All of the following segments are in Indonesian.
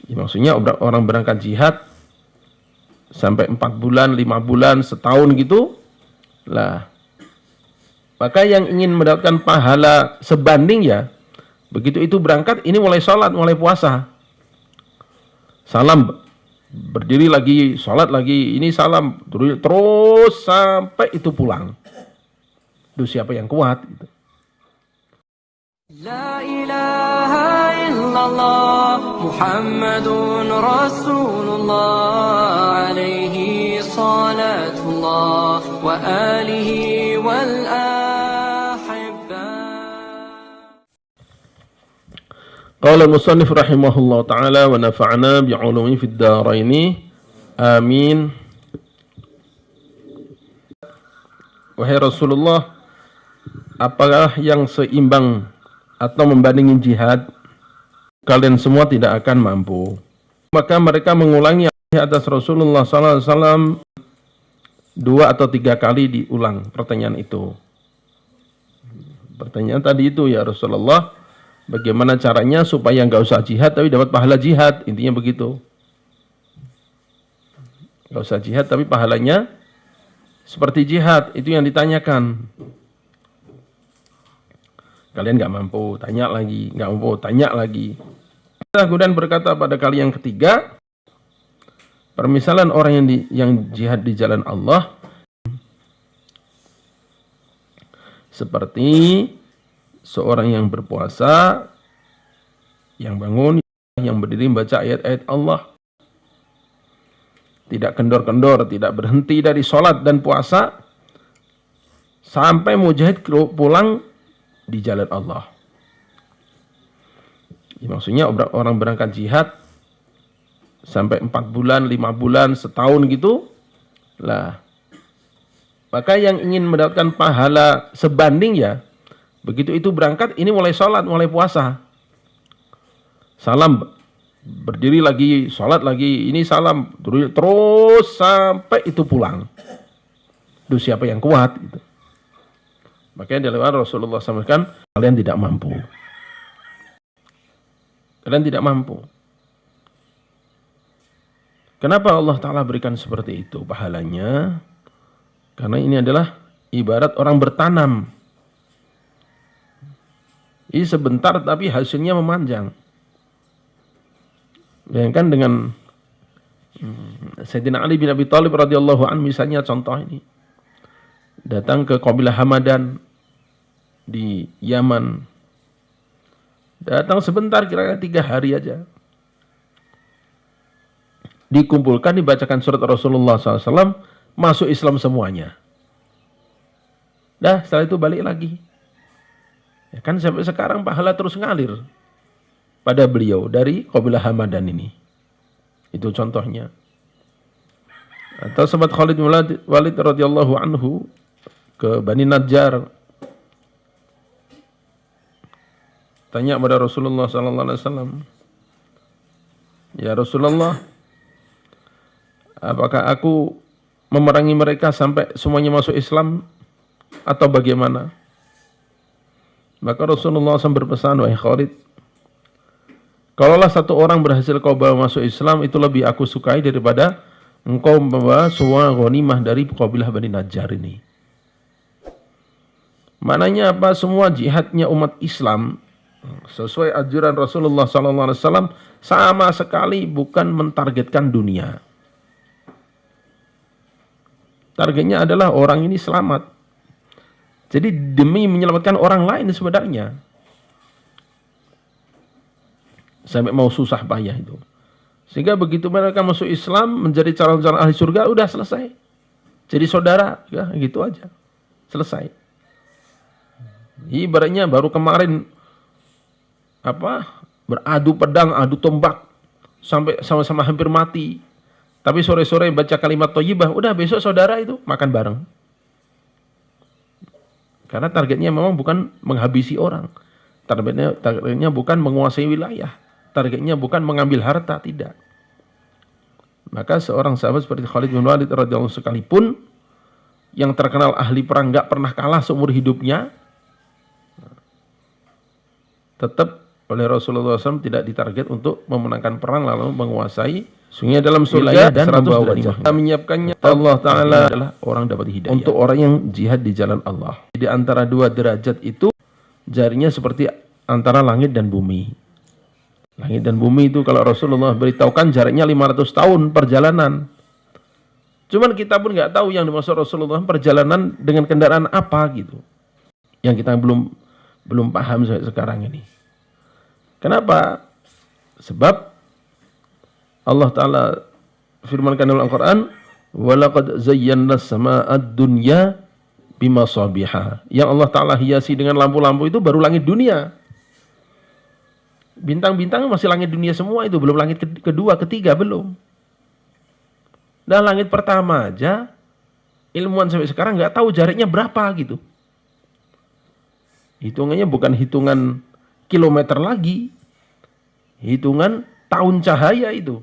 Ya, maksudnya orang berangkat jihad sampai 4 bulan, 5 bulan, setahun gitu lah. Maka yang ingin mendapatkan pahala sebanding ya, begitu itu berangkat, ini mulai sholat, mulai puasa. Salam, berdiri lagi, sholat lagi, ini salam, terus sampai itu pulang. Itu siapa yang kuat gitu. La ilaha illallah Muhammadun Rasulullah alaihi salatullah wa alihi wal ahibba. Qala al-musannif rahimahullah ta'ala wa nafa'na bi'ulumi fid daraini amin. Wahai Rasulullah, apakah yang seimbang atau membandingin jihad? Kalian semua tidak akan mampu. Maka mereka mengulangi atas Rasulullah SAW 2 atau 3 kali diulang pertanyaan itu. Pertanyaan tadi itu, ya Rasulullah, bagaimana caranya supaya nggak usah jihad tapi dapat pahala jihad? Intinya begitu. Nggak usah jihad tapi pahalanya seperti jihad, itu yang ditanyakan. Kalian nggak mampu, tanya lagi, nggak mampu, tanya lagi. Kemudian berkata pada kali yang ketiga, permisalan orang yang jihad di jalan Allah seperti seorang yang berpuasa, yang bangun, yang berdiri membaca ayat-ayat Allah, tidak kendor-kendor, tidak berhenti dari sholat dan puasa sampai mujahid pulang di jalan Allah. Ya, maksudnya orang berangkat jihad sampai 4 bulan, 5 bulan, setahun gitu lah. Maka yang ingin mendapatkan pahala sebanding ya, begitu itu berangkat, ini mulai sholat, mulai puasa. Salam, berdiri lagi, sholat lagi, ini salam, terus sampai itu pulang. Itu siapa yang kuat gitu. Makanya dalam Rasulullah sampaikan, kalian tidak mampu. Kalian tidak mampu. Kenapa Allah Ta'ala berikan seperti itu pahalanya? Karena ini adalah ibarat orang bertanam. Ini sebentar tapi hasilnya memanjang. Bayangkan dengan Sayyidina Ali bin Abi Thalib radhiyallahu anhu misalnya, contoh ini. Datang ke kabilah Hamadan di Yaman. Datang sebentar, kira-kira 3 hari aja. Dikumpulkan, dibacakan surat Rasulullah SAW, masuk Islam semuanya. Dah, setelah itu balik lagi. Ya kan sampai sekarang pahala terus ngalir pada beliau dari kabilah Hamadan ini. Itu contohnya. Atau sahabat Khalid bin Walid radhiyallahu anhu ke Bani Najjar, tanya kepada Rasulullah sallallahu alaihi wasallam, "Ya Rasulullah, apakah aku memerangi mereka sampai semuanya masuk Islam atau bagaimana?" Maka Rasulullah SAW berpesan, "Wahai Khalid, kalaulah satu orang berhasil kau bawa masuk Islam, itu lebih aku sukai daripada engkau membawa semua ghanimah dari kabilah Bani Najjar ini." Maknanya apa? Semua jihadnya umat Islam sesuai anjuran Rasulullah SAW sama sekali bukan mentargetkan dunia. Targetnya adalah orang ini selamat. Jadi demi menyelamatkan orang lain sebenarnya. Sampai mau susah payah itu. Sehingga begitu mereka masuk Islam, menjadi calon-calon ahli surga, udah selesai. Jadi saudara, ya gitu aja. Selesai. Ibaratnya baru kemarin beradu pedang, adu tombak sampai sama-sama hampir mati. Tapi sore-sore baca kalimat thayyibah, udah besok saudara itu makan bareng. Karena targetnya memang bukan menghabisi orang. Targetnya bukan menguasai wilayah. Targetnya bukan mengambil harta, tidak. Maka seorang sahabat seperti Khalid bin Walid radhiyallahu anhu sekalipun, yang terkenal ahli perang, nggak pernah kalah seumur hidupnya, tetap oleh Rasulullah SAW tidak ditarget untuk memenangkan perang lalu menguasai. Sungguhnya dalam surga dan membawa ganimah. Menyiapkannya Allah Ta'ala adalah orang dapat hidayah. Untuk orang yang jihad di jalan Allah. Di antara dua derajat itu jarinya seperti antara langit dan bumi. Langit dan bumi itu kalau Rasulullah beritahukan jaraknya 500 tahun perjalanan. Cuman kita pun nggak tahu yang dimaksud Rasulullah perjalanan dengan kendaraan apa gitu. Yang kita belum paham sampai sekarang ini. Kenapa? Sebab Allah Ta'ala firmankan dalam Al-Quran, وَلَقَدْ زَيَّنَّا السَّمَاءَ الدُّنْيَا بِمَصَابِحَا. Yang Allah Ta'ala hiasi dengan lampu-lampu itu baru langit dunia. Bintang-bintang masih langit dunia semua itu, belum langit kedua, ketiga, belum. Dan langit pertama aja, ilmuwan sampai sekarang nggak tahu jaraknya berapa gitu. Hitungannya bukan hitungan kilometer lagi, hitungan tahun cahaya itu.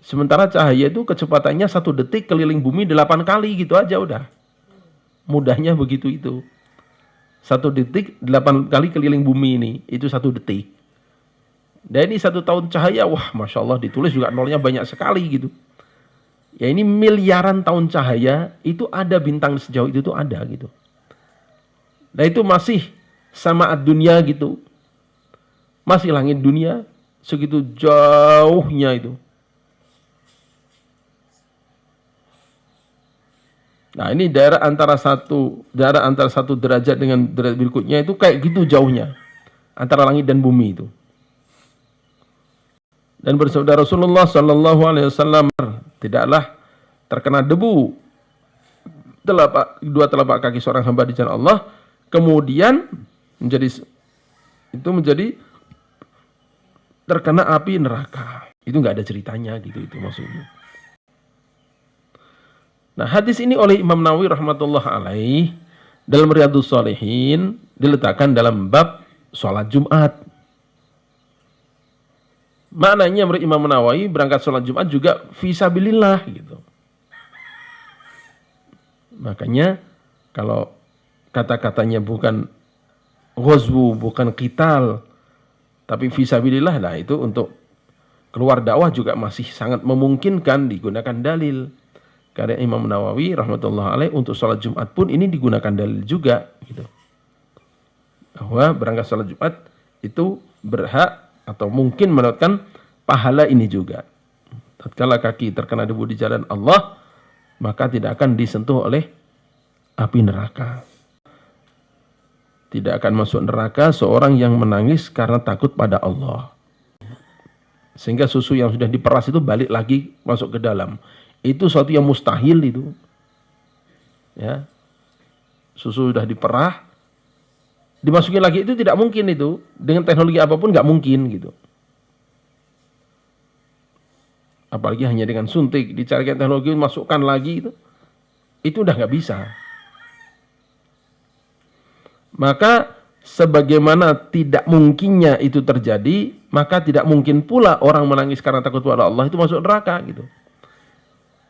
Sementara cahaya itu kecepatannya 1 detik keliling bumi 8 kali gitu aja udah. Mudahnya begitu itu. 1 detik 8 kali keliling bumi ini, itu 1 detik. Dan ini 1 tahun cahaya, wah Masya Allah ditulis juga nolnya banyak sekali gitu. Ya ini miliaran tahun cahaya, itu ada bintang sejauh itu tuh ada gitu. Nah itu masih sama dunia gitu. Masih langit dunia, segitu jauhnya itu. Nah ini daerah antara satu derajat dengan derajat berikutnya itu kayak gitu jauhnya antara langit dan bumi itu. Dan bersabda Rasulullah Sallallahu Alaihi Wasallam, tidaklah terkena debu dua telapak kaki seorang hamba di jalan Allah, kemudian menjadi terkena api neraka. Itu nggak ada ceritanya gitu itu maksudnya. Nah hadis ini oleh Imam Nawawi rahmatullah alaih dalam Riyadhus Shalihin diletakkan dalam bab sholat Jumat. Maknanya menurut Imam Nawawi berangkat sholat Jumat juga fisabilillah gitu. Makanya kalau kata-katanya bukan ghazwu, bukan qital, tapi fisabilillah, nah itu untuk keluar dakwah juga masih sangat memungkinkan digunakan dalil. Karena Imam Nawawi rahmatullah alaih untuk sholat Jumat pun ini digunakan dalil juga gitu. Bahwa berangkat sholat Jumat itu berhak atau mungkin mendapatkan pahala ini juga. Tatkala kaki terkena debu di jalan Allah, maka tidak akan disentuh oleh api neraka. Tidak akan masuk neraka seorang yang menangis karena takut pada Allah. Sehingga susu yang sudah diperas itu balik lagi masuk ke dalam. Itu suatu yang mustahil itu. Ya. Susu sudah diperah, dimasukin lagi itu tidak mungkin itu. Dengan teknologi apapun nggak mungkin gitu. Apalagi hanya dengan suntik, dicarikan teknologi, masukkan lagi itu udah nggak bisa. Maka sebagaimana tidak mungkinnya itu terjadi, maka tidak mungkin pula orang menangis karena takut pada Allah itu masuk neraka gitu.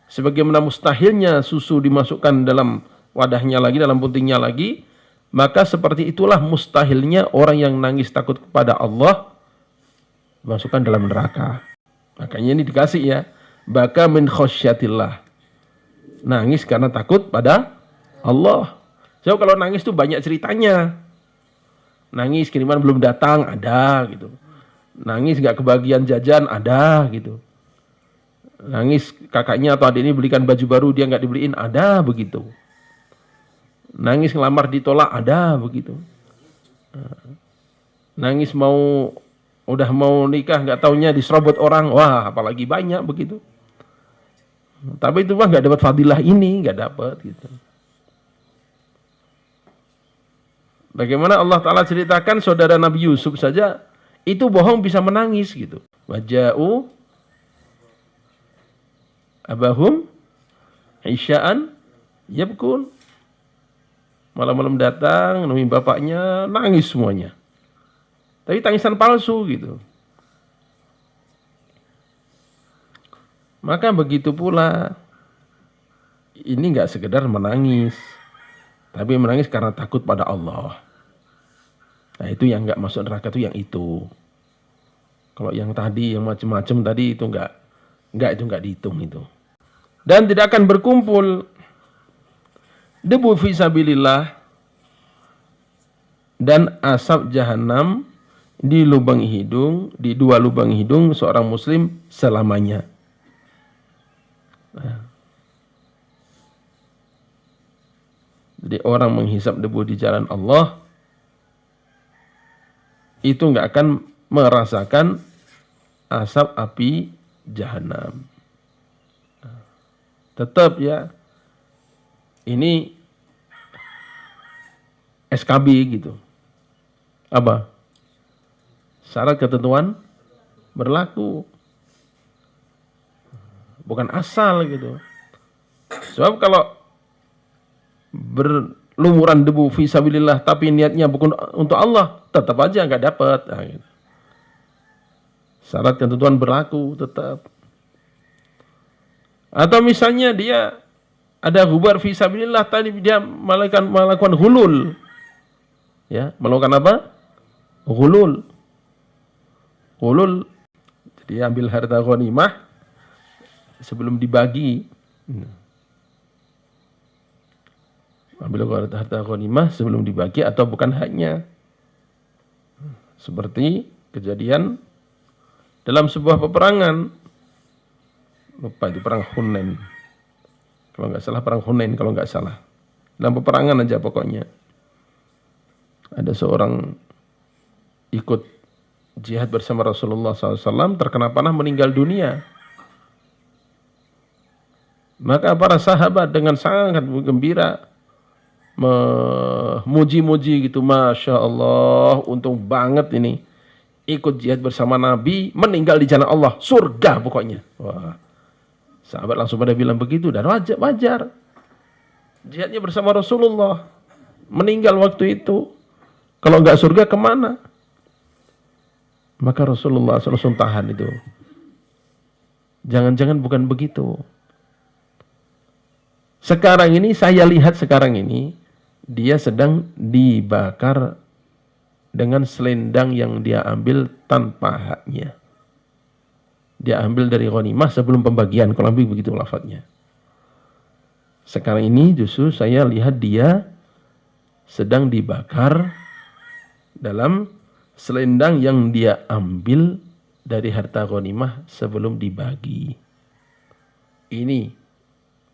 Sebagaimana mustahilnya susu dimasukkan dalam wadahnya lagi, dalam puntingnya lagi, maka seperti itulah mustahilnya orang yang nangis takut kepada Allah dimasukkan dalam neraka. Makanya ini dikasih ya, baka min khosyatillah, nangis karena takut pada Allah. So kalau nangis tuh banyak ceritanya. Nangis kiriman belum datang ada gitu. Nangis gak kebagian jajan ada gitu. Nangis kakaknya atau adiknya belikan baju baru dia nggak dibeliin ada begitu. Nangis ngelamar ditolak ada begitu. Nangis udah mau nikah nggak taunya diserobot orang, wah apalagi banyak begitu. Tapi itu mah nggak dapat fadilah ini, nggak dapat gitu. Bagaimana Allah Ta'ala ceritakan saudara Nabi Yusuf saja itu bohong bisa menangis gitu. Waja'u abahum isya'an yabkun. Malam-malam datang nemui bapaknya nangis semuanya. Tapi tangisan palsu gitu. Maka begitu pula ini enggak sekedar menangis, tapi menangis karena takut pada Allah. Nah itu yang nggak masuk neraka itu yang itu. Kalau yang tadi, yang macam-macam tadi itu nggak dihitung itu. Dan tidak akan berkumpul debu fisabilillah dan asap jahanam di lubang hidung, di dua lubang hidung seorang muslim selamanya. Nah. Jadi orang menghisap debu di jalan Allah itu nggak akan merasakan asap api jahanam. Tetap ya, ini SKB gitu. Apa? Syarat ketentuan berlaku. Bukan asal gitu. Sebab kalau berlumuran debu fisabilillah tapi niatnya bukan untuk Allah, tetap aja nggak dapat. Nah, gitu. Syarat ketentuan berlaku tetap. Atau misalnya dia ada gubar fisabilillah tadi dia melakukan hulul. Ya, melakukan apa? Hulul. Hulul. Jadi ambil harta ghanimah sebelum dibagi. Ambil harta ghanimah sebelum dibagi atau bukan haknya. Seperti kejadian dalam sebuah peperangan. Lupa itu perang Hunain. Kalau nggak salah perang Hunain kalau nggak salah. Dalam peperangan aja pokoknya. Ada seorang ikut jihad bersama Rasulullah SAW terkena panah meninggal dunia. Maka para sahabat dengan sangat gembira memuji-muji gitu, Masya Allah, untung banget ini ikut jihad bersama Nabi, meninggal di jalan Allah, surga pokoknya. Wah, sahabat langsung pada bilang begitu, dan wajar. Jihadnya bersama Rasulullah, meninggal waktu itu, kalau nggak surga kemana? Maka Rasulullah langsung tahan itu. Jangan-jangan bukan begitu. Sekarang ini saya lihat dia sedang dibakar dengan selendang yang dia ambil tanpa haknya. Dia ambil dari ghanimah sebelum pembagian, kalau lebih begitu lafadznya. Sekarang ini justru saya lihat dia sedang dibakar dalam selendang yang dia ambil dari harta ghanimah sebelum dibagi. Ini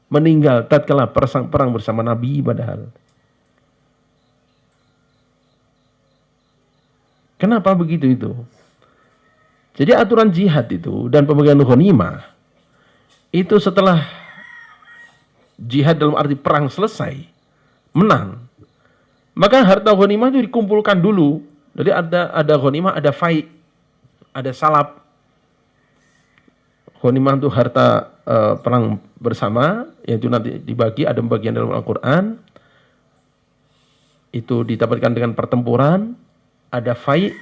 meninggal tatkala perang bersama Nabi padahal. Kenapa begitu itu? Jadi aturan jihad itu dan pembagian ghanimah itu setelah jihad dalam arti perang selesai, menang, maka harta ghanimah itu dikumpulkan dulu. Jadi ada ghanimah, ada fai', ada salab. Ghanimah itu harta perang bersama, yaitu nanti dibagi, ada bagian dalam Al-Quran. Itu didapatkan dengan pertempuran. Ada fai'.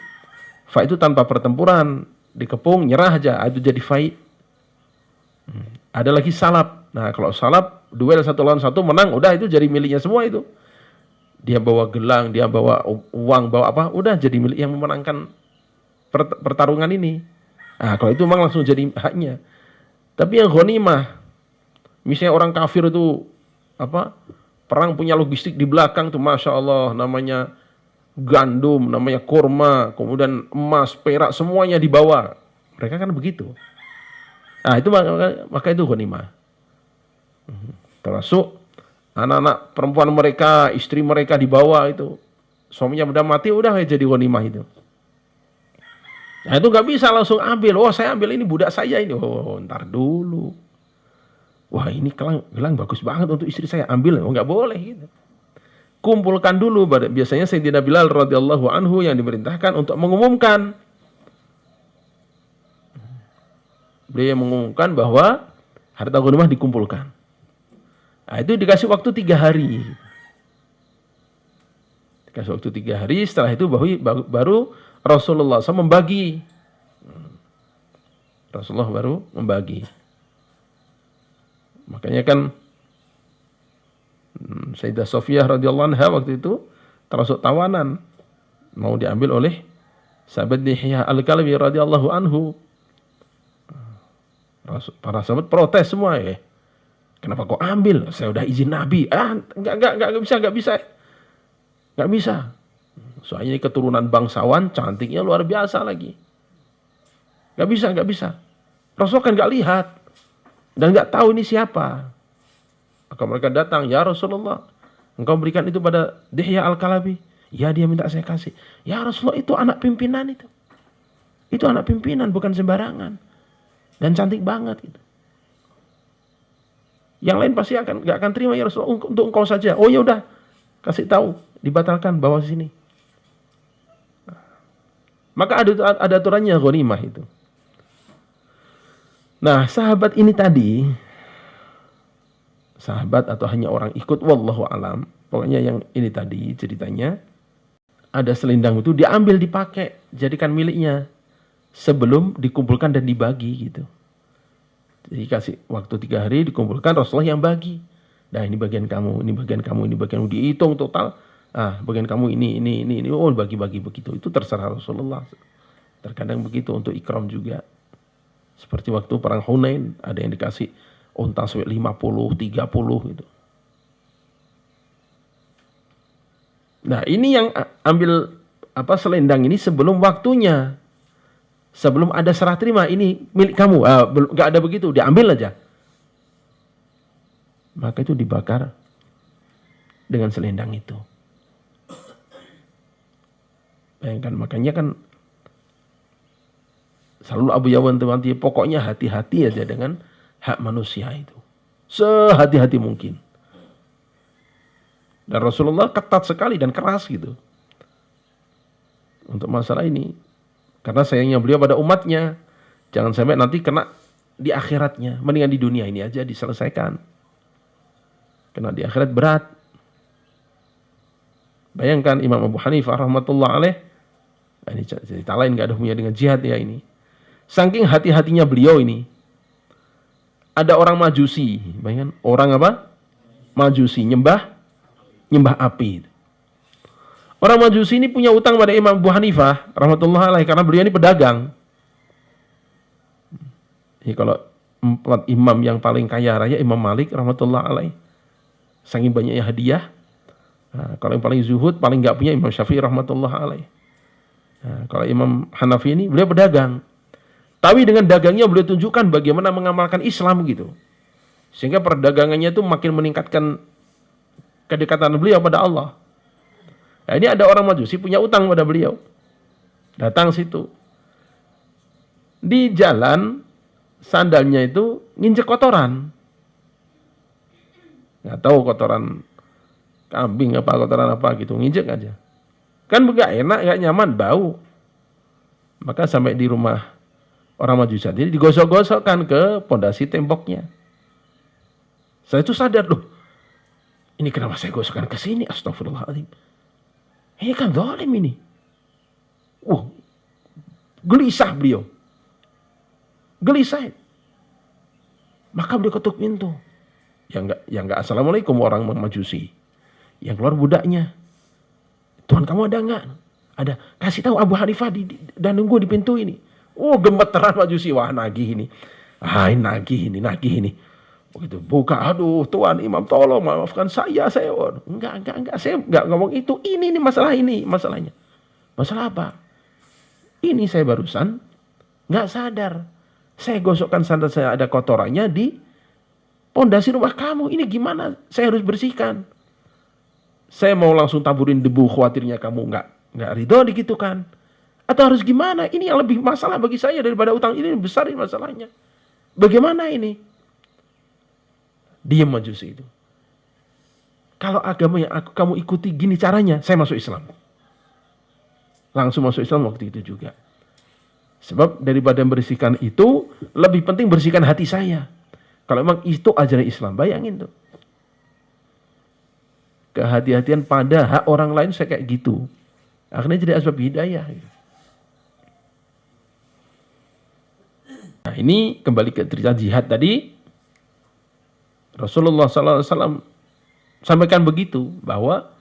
Fai' itu tanpa pertempuran, dikepung, nyerah aja, itu jadi fai'. Ada lagi salab. Nah, kalau salab, duel satu lawan satu, menang, udah itu jadi miliknya semua itu. Dia bawa gelang, dia bawa uang, bawa apa, udah jadi milik yang memenangkan pertarungan ini. Nah, kalau itu memang langsung jadi haknya. Tapi yang ghanimah, misalnya orang kafir itu perang punya logistik di belakang tuh, Masya Allah, namanya gandum, namanya kurma, kemudian emas, perak, semuanya dibawa. Mereka kan begitu. Nah, itu maka itu ghanimah. Termasuk anak-anak perempuan mereka, istri mereka dibawa itu. Suaminya udah mati, udah jadi ghanimah itu. Nah, itu nggak bisa langsung ambil. Oh, saya ambil ini budak saya ini. Oh, ntar dulu. Wah, ini gelang bagus banget untuk istri saya, ambil. Oh, nggak boleh gitu. Kumpulkan dulu. Biasanya Sayyidina Bilal radhiyallahu anhu yang diperintahkan untuk mengumumkan. Beliau mengumumkan bahwa harta ghanimah dikumpulkan. Nah, itu dikasih waktu 3 hari. Dikasih waktu 3 hari, setelah itu baru Rasulullah SAW membagi. Rasulullah baru membagi. Makanya kan Sayyidah Sofiyah radhiyallahu anha waktu itu termasuk tawanan. mau diambil oleh sahabat Dihya Al-Kalbi radhiyallahu anhu. Para sahabat protes semua ya. Kenapa kau ambil? Saya udah izin Nabi. Enggak bisa. Enggak bisa. Soalnya ini keturunan bangsawan, cantiknya luar biasa lagi. Enggak bisa. Rasul kan enggak lihat. Dan enggak tahu ini siapa. Maka mereka datang, ya Rasulullah, engkau berikan itu pada Dihya Al-Kalabi. Ya, dia minta saya kasih. Ya Rasulullah, itu anak pimpinan itu. Itu anak pimpinan, bukan sembarangan. Dan cantik banget gitu. Yang lain pasti nggak akan terima, ya Rasulullah, untuk engkau saja. Oh ya udah, kasih tahu, dibatalkan, bawa sini. Maka ada aturannya ghanimah itu. Nah, sahabat ini tadi, sahabat atau hanya orang ikut, wallahu alam, pokoknya yang ini tadi ceritanya, ada selendang itu diambil, dipakai, jadikan miliknya sebelum dikumpulkan dan dibagi gitu. Jadi kasih waktu 3 hari, dikumpulkan, Rasulullah yang bagi. Nah, ini bagian kamu, ini bagian kamu, ini bagian kamu, dihitung total. Ah, bagian kamu ini, oh bagi-bagi begitu. Itu terserah Rasulullah. Terkadang begitu untuk ikram juga. Seperti waktu perang Hunain, ada yang dikasih unta 50, 30 gitu. Nah, ini yang ambil selendang ini sebelum waktunya. Sebelum ada serah terima, ini milik kamu. Gak ada begitu, diambil aja. Maka itu dibakar dengan selendang itu. Bayangkan, makanya kan selalu Abu Yawan teman-teman, pokoknya hati-hati aja dengan hak manusia itu. Sehati-hati mungkin. Dan Rasulullah ketat sekali dan keras gitu. Untuk masalah ini. Karena sayangnya beliau pada umatnya. Jangan sampai nanti kena di akhiratnya. Mendingan di dunia ini aja diselesaikan. Kena di akhirat berat. Bayangkan Imam Abu Hanifah rahmatullah alaih. Ini cerita lain, gak ada hubungannya dengan jihad ya ini. Saking hati-hatinya beliau ini. Ada orang Majusi. Bayangkan orang apa? Majusi, nyembah api. Orang Majusi ini punya utang pada Imam Abu Hanifah rahmatullah alaih karena beliau ini pedagang. Jadi kalau 4 imam yang paling kaya raya, Imam Malik rahmatullah alaih, saking banyaknya hadiah. Nah, kalau yang paling zuhud, paling nggak punya, Imam Syafi'i rahmatullah alaih. Nah, kalau Imam Hanafi ini beliau pedagang. Tapi dengan dagangnya beliau tunjukkan bagaimana mengamalkan Islam gitu. Sehingga perdagangannya itu makin meningkatkan kedekatan beliau pada Allah. Nah, ini ada orang Majusi punya utang pada beliau. Datang situ. Di jalan, sandalnya itu nginjek kotoran. Nggak tahu kotoran kambing apa, kotoran apa gitu. Nginjek aja. Kan nggak enak, nggak nyaman, bau. Maka sampai di rumah orang Majusi tadi digosok-gosokkan ke pondasi temboknya. Saya itu sadar, loh, ini kenapa saya gosokkan ke sini? Astagfirullahaladzim. Ini kan zalim ini. Gelisah beliau. Gelisah. Maka beliau ketuk pintu. Yang enggak assalamualaikum orang Majusi. Yang keluar budaknya. Tuhan kamu ada enggak? Ada. Kasih tahu Abu Hanifah dan nunggu di pintu ini. Gemeteran Majusi. Wah, nagih ini. Ini nagih ini. Begitu buka, aduh Tuan Imam tolong maafkan saya. Enggak, saya enggak ngomong itu. Ini masalahnya. Masalah apa? Ini saya barusan enggak sadar. Saya gosokkan sandal saya ada kotorannya di pondasi rumah kamu. Ini gimana? Saya harus bersihkan. Saya mau langsung taburin debu, khawatirnya kamu enggak ridho gitu kan. Atau harus gimana? Ini yang lebih masalah bagi saya daripada utang ini, besar ini masalahnya. Bagaimana ini? Diam Majusi itu. Kalau agama yang kamu ikuti gini caranya, saya masuk Islam. Langsung masuk Islam waktu itu juga. Sebab daripada membersihkan itu, lebih penting bersihkan hati saya. Kalau memang itu ajaran Islam, bayangin tuh. Kehati-hatian pada hak orang lain saya kayak gitu. Akhirnya jadi asbab hidayah. Nah, ini kembali ke cerita jihad tadi. Rasulullah SAW sampaikan begitu, bahwa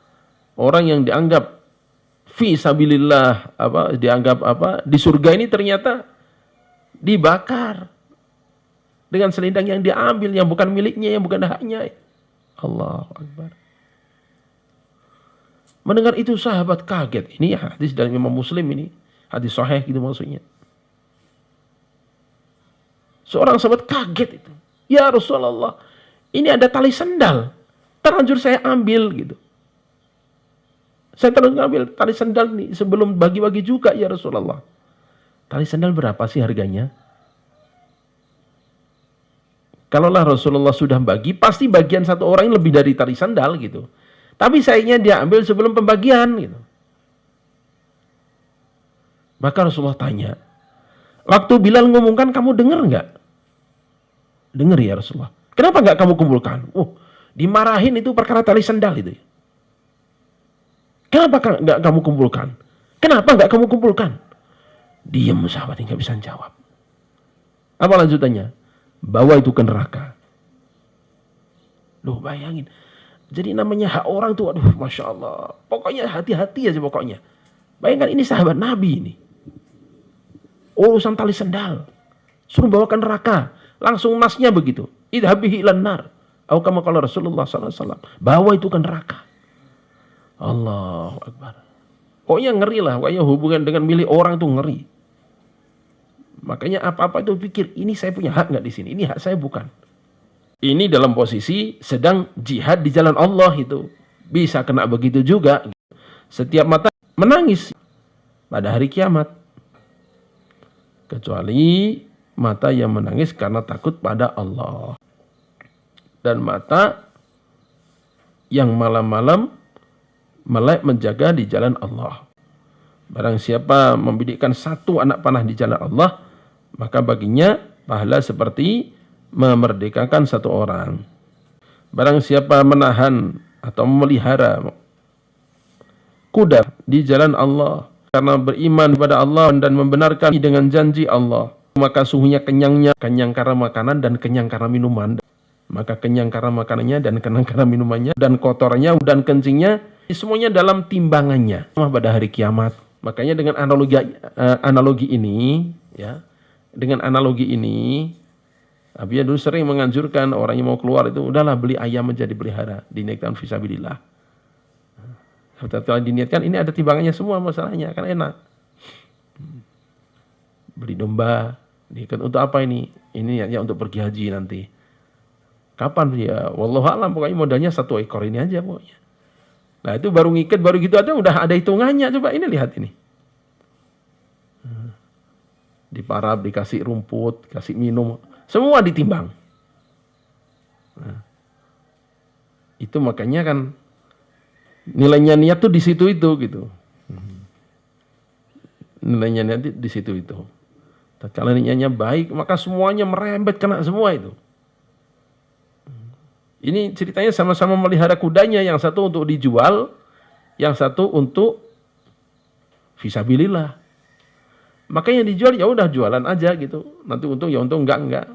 orang yang dianggap fi sabilillah, dianggap di surga ini ternyata dibakar dengan selendang yang diambil, yang bukan miliknya, yang bukan haknya. Allahu Akbar. Mendengar itu sahabat kaget. Ini hadis dari Imam Muslim, ini hadis sahih gitu maksudnya. Seorang sahabat kaget itu. Ya Rasulullah, ini ada tali sendal, terlanjur saya ambil gitu. Saya terlanjur ambil tali sendal ini sebelum bagi-bagi juga ya Rasulullah. Tali sendal berapa sih harganya? Kalaulah Rasulullah sudah bagi, pasti bagian satu orang lebih dari tali sandal gitu. Tapi sayangnya dia ambil sebelum pembagian gitu. Maka Rasulullah tanya, waktu Bilal ngomongkan kamu dengar nggak? Dengar ya Rasulullah. Kenapa nggak kamu kumpulkan? Dimarahin itu perkara tali sandal itu. Kenapa nggak kamu kumpulkan? Kenapa nggak kamu kumpulkan? Diam sahabat, nggak bisa jawab. Apa lanjutannya? Bawa itu ke neraka. Loh bayangin. Jadi namanya hak orang tuh, aduh Masya Allah. Pokoknya hati-hati aja pokoknya. Bayangkan ini sahabat Nabi ini. Urusan tali sendal. Suruh bawa ke neraka. Langsung nasnya begitu. Idhabihi ilan nar. Atau kama qala Rasulullah SAW. Bawa itu ke neraka. Allahu Akbar. Pokoknya ngeri lah. Pokoknya hubungan dengan milik orang tuh ngeri. Makanya apa-apa itu pikir, ini saya punya hak nggak di sini? Ini hak saya bukan. Ini dalam posisi sedang jihad di jalan Allah itu. Bisa kena begitu juga. Setiap mata menangis pada hari kiamat. Kecuali mata yang menangis karena takut pada Allah. Dan mata yang malam-malam melek menjaga di jalan Allah. Barang siapa membidikkan satu anak panah di jalan Allah, maka baginya pahala seperti memerdekakan satu orang. Barang siapa menahan atau memelihara kuda di jalan Allah karena beriman kepada Allah dan membenarkan dengan janji Allah, maka sungguhnya kenyang karena makanan dan kenyang karena minuman. Maka kenyang karena makanannya dan kenyang karena minumannya, dan kotornya dan kencingnya, semuanya dalam timbangannya pada hari kiamat. Makanya dengan analogi ini, ya, dengan analogi ini, Abi dulu sering menganjurkan orang yang mau keluar itu, udahlah beli ayam menjadi pelihara, diniatkan fisabilillah. Kalau diniatkan, ini ada timbangannya semua masalahnya, kan enak. Beli domba, untuk apa ini? Ini ya untuk pergi haji nanti. Kapan ya? Wallahu a'lam, pokoknya modalnya 1 ekor ini aja pokoknya. Nah itu baru ngikat, baru gitu aja udah ada hitungannya. Coba ini lihat ini. Diparab, dikasih rumput, kasih minum, semua ditimbang. Nah, itu makanya kan nilainya niat tuh di situ itu gitu. Nilainya niat di situ itu. Kalau niatnya baik, maka semuanya merembet kena semua itu. Ini ceritanya sama-sama melihara kudanya, yang satu untuk dijual, yang satu untuk fisabilillah. Maka yang dijual ya udah jualan aja gitu. Nanti untung ya untung, enggak.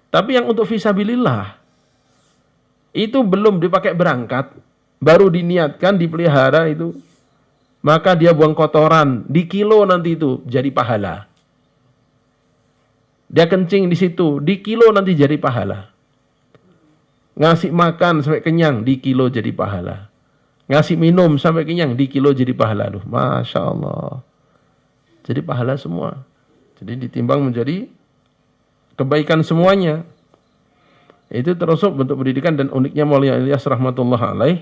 Tapi yang untuk fisabilillah itu belum dipakai berangkat, baru diniatkan dipelihara itu. Maka dia buang kotoran, di kilo nanti itu jadi pahala. Dia kencing di situ, di kilo nanti jadi pahala. Ngasih makan sampai kenyang, di kilo jadi pahala. Ngasih minum sampai kenyang, di kilo jadi pahala. Aduh, Masya Allah. Jadi pahala semua. Jadi ditimbang menjadi kebaikan semuanya. Itu termasuk bentuk pendidikan dan uniknya Maulana Ilyas rahmatullah alaih.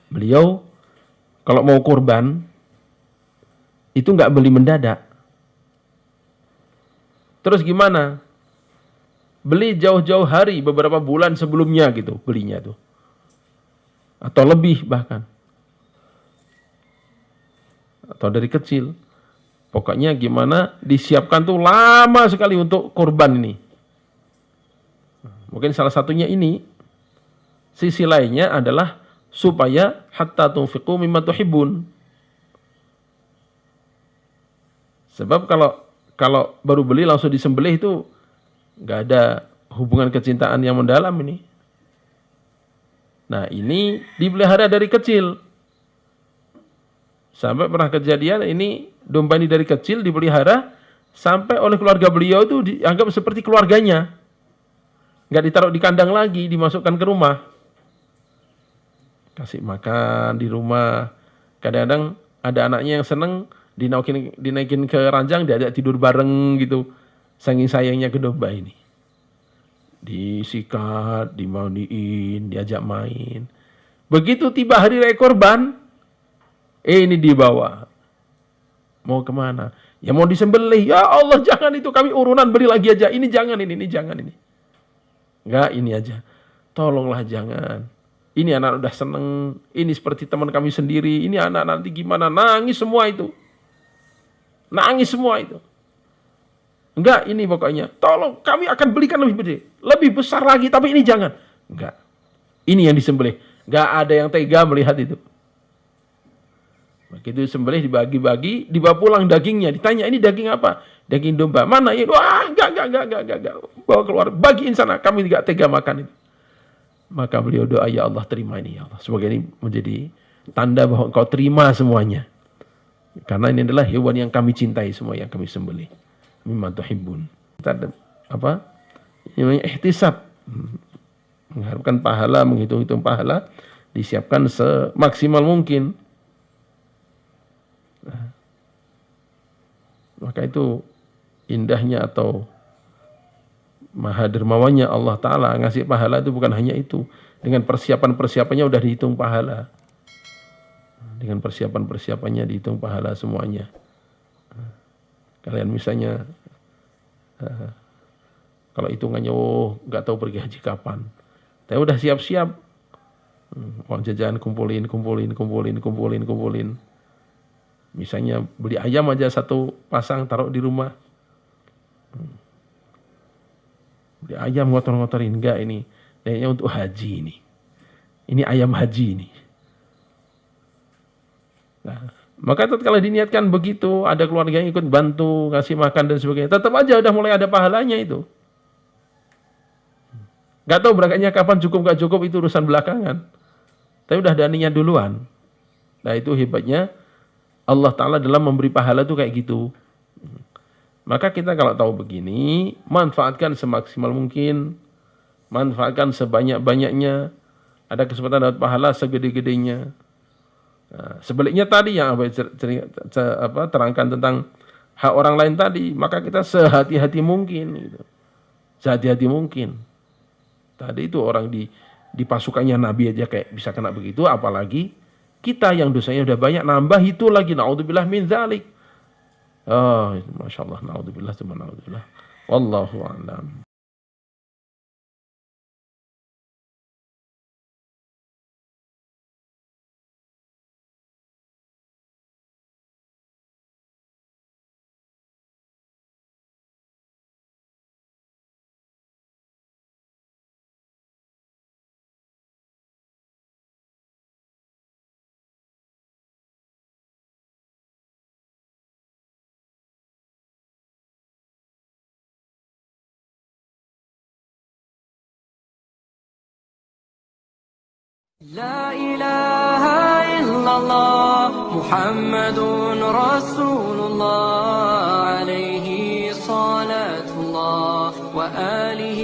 Beliau kalau mau kurban itu nggak beli mendadak. Terus gimana? Beli jauh-jauh hari, beberapa bulan sebelumnya gitu belinya tuh. Atau lebih bahkan. Atau dari kecil. Pokoknya gimana disiapkan tuh lama sekali untuk kurban ini. Mungkin salah satunya ini. Sisi lainnya adalah supaya hatta tunfiqu mimma tuhibbun. Sebab kalau baru beli langsung disembelih itu nggak ada hubungan kecintaan yang mendalam ini. Nah ini dipelihara dari kecil. Sampai pernah kejadian ini domba ini dari kecil dipelihara sampai oleh keluarga beliau itu dianggap seperti keluarganya. Nggak ditaruh di kandang lagi, dimasukkan ke rumah. Kasih makan di rumah. Kadang-kadang ada anaknya yang seneng dinaikin ke ranjang, diajak tidur bareng gitu. Saking sayangnya ke domba ini. Disikat, dimandiin, diajak main. Begitu tiba hari raya kurban, ini dibawa. Mau kemana? Ya mau disembelih. Ya Allah jangan itu, kami urunan beli lagi aja. Ini jangan ini jangan ini. Enggak, ini aja. Tolonglah jangan. Ini anak udah seneng. Ini seperti teman kami sendiri. Ini anak nanti gimana? Nangis semua itu. Nangis semua itu. Enggak, ini pokoknya. Tolong, kami akan belikan lebih gede. Lebih besar lagi, tapi ini jangan. Enggak. Ini yang disembelih. Enggak ada yang tega melihat itu. Begitu sembelih dibagi-bagi, dibawa pulang dagingnya. Ditanya, ini daging apa? Daging domba. Mana ya? Wah, enggak. Bawa keluar, bagiin sana. Kami tidak tega makan itu. Maka beliau doa, ya Allah terima ini ya Allah. Semoga ini menjadi tanda bahwa Engkau terima semuanya. Karena ini adalah hewan yang kami cintai semua, yang kami sembelih. Mimma tuhibbun. Kita ada apa? Ini namanya ihtisab. Mengharapkan pahala, menghitung-hitung pahala, disiapkan semaksimal mungkin. Nah, maka itu indahnya atau maha dermawannya Allah Ta'ala ngasih pahala itu bukan hanya itu. Dengan persiapan-persiapannya udah dihitung pahala. Dengan persiapan-persiapannya dihitung pahala semuanya. Kalian misalnya kalau hitungannya nggak tahu pergi haji kapan, tapi udah siap-siap, uang jajan kumpulin. Misalnya beli ayam aja 1 pasang taruh di rumah, beli ayam ngotor-ngotorin, enggak ini kayaknya untuk haji ini ayam haji ini. Nah, maka kalau diniatkan begitu, ada keluarga yang ikut bantu, ngasih makan dan sebagainya, tetap aja udah mulai ada pahalanya itu. Gak tahu berangkatnya kapan, cukup gak cukup itu urusan belakangan. Tapi udah ada niat duluan. Nah itu hebatnya Allah Ta'ala dalam memberi pahala itu kayak gitu. Maka kita kalau tahu begini, manfaatkan semaksimal mungkin, manfaatkan sebanyak-banyaknya, ada kesempatan dapat pahala segede-gedenya. Nah, sebaliknya tadi yang terangkan tentang hak orang lain tadi, maka kita sehati-hati mungkin gitu. Sehati-hati mungkin. Tadi itu orang di pasukannya Nabi aja kayak bisa kena begitu, apalagi kita yang dosanya udah banyak nambah itu lagi, naudzubillah min dzalik. Oh, masyaallah, naudzubillah tsumma naudzubillah. Wallahu a'lam. لا إله إلا الله محمد رسول الله عليه صلاة الله وآله